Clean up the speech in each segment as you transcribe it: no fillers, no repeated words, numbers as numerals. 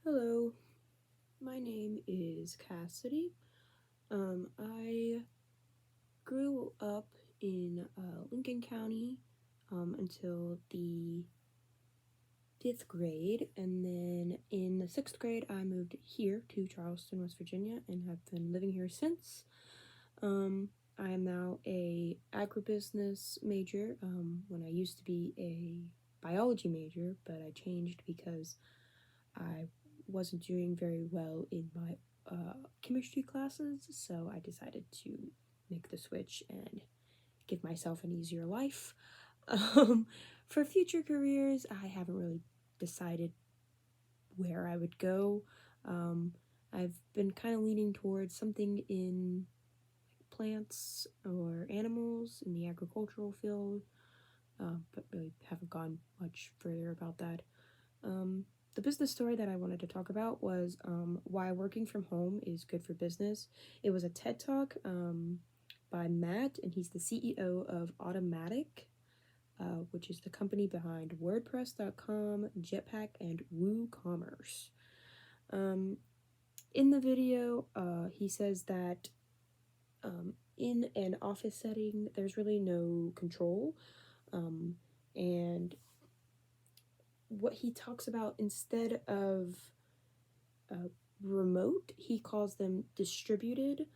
Hello, my name is Cassidy. I grew up in Lincoln County until the 5th grade, and then in the 6th grade, I moved here to Charleston, West Virginia, and have been living here since. I am now a agribusiness major when I used to be a biology major, but I changed because I wasn't doing very well in my chemistry classes, so I decided to make the switch and give myself an easier life. Um, for future careers, I haven't really decided where I would go. I've been kind of leaning towards something in plants or animals in the agricultural field, but really haven't gone much further about that. The business story that I wanted to talk about was why working from home is good for business. It was a TED Talk by Matt, and he's the CEO of Automatic, which is the company behind WordPress.com, Jetpack, and WooCommerce. In the video, he says that in an office setting, there's really no control, and what he talks about instead of remote, he calls them distributed,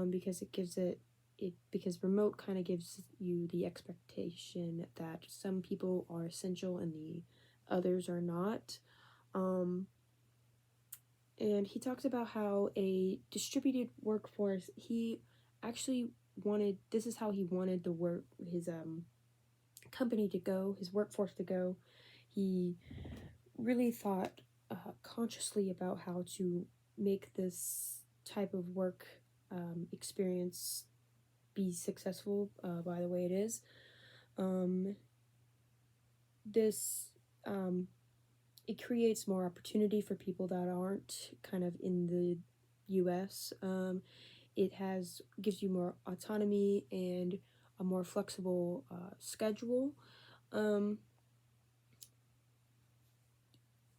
because because remote kind of gives you the expectation that some people are essential and the others are not. And he talks about how a distributed workforce, he actually wanted, this is how he wanted his company to go, his workforce to go. He really thought consciously about how to make this type of work experience be successful by the way it is. This it creates more opportunity for people that aren't kind of in the US. It gives you more autonomy and a more flexible schedule.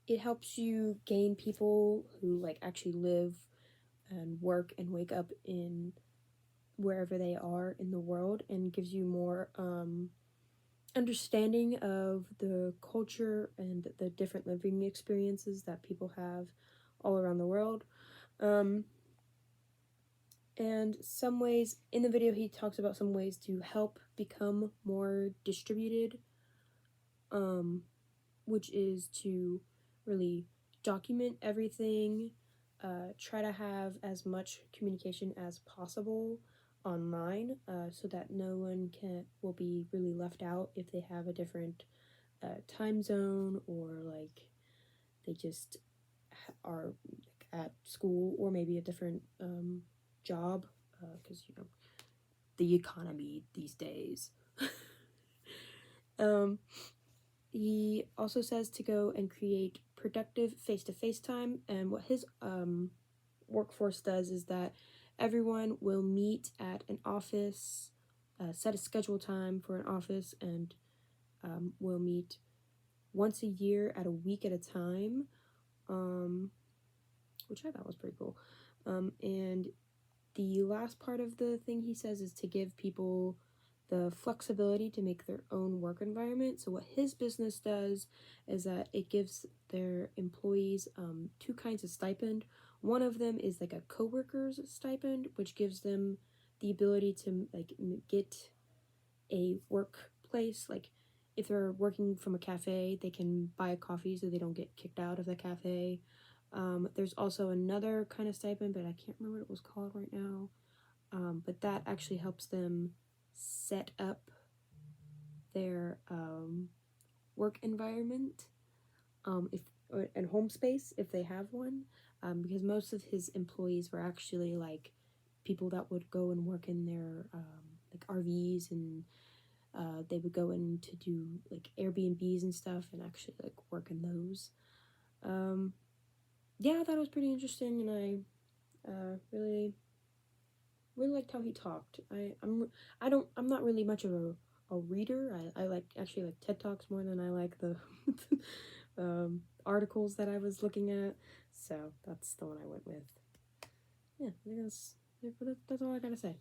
It helps you gain people who like actually live and work and wake up in wherever they are in the world, and gives you more understanding of the culture and the different living experiences that people have all around the world. And some ways in the video, he talks about some ways to help become more distributed, which is to really document everything, try to have as much communication as possible online, so that no one will be really left out if they have a different time zone, or like they just are at school, or maybe a different job, because the economy these days. He also says to go and create productive face-to-face time, and what his workforce does is that everyone will meet at an office, set a scheduled time for an office, and we'll meet once a year at a week at a time, which I thought was pretty cool. And the last part of the thing he says is to give people the flexibility to make their own work environment. So what his business does is that it gives their employees two kinds of stipend. One of them is like a coworker's stipend, which gives them the ability to like get a workplace. Like if they're working from a cafe, they can buy a coffee so they don't get kicked out of the cafe. There's also another kind of stipend, but I can't remember what it was called right now. But that actually helps them set up their work environment, and home space if they have one, because most of his employees were actually like people that would go and work in their like RVs, and they would go in to do like Airbnbs and stuff and actually like work in those. Yeah, I thought it was pretty interesting, and I really liked how he talked. I'm not really much of a reader. I like actually like TED Talks more than I like the articles that I was looking at, so that's the one I went with. Yeah, I think that's all I gotta say.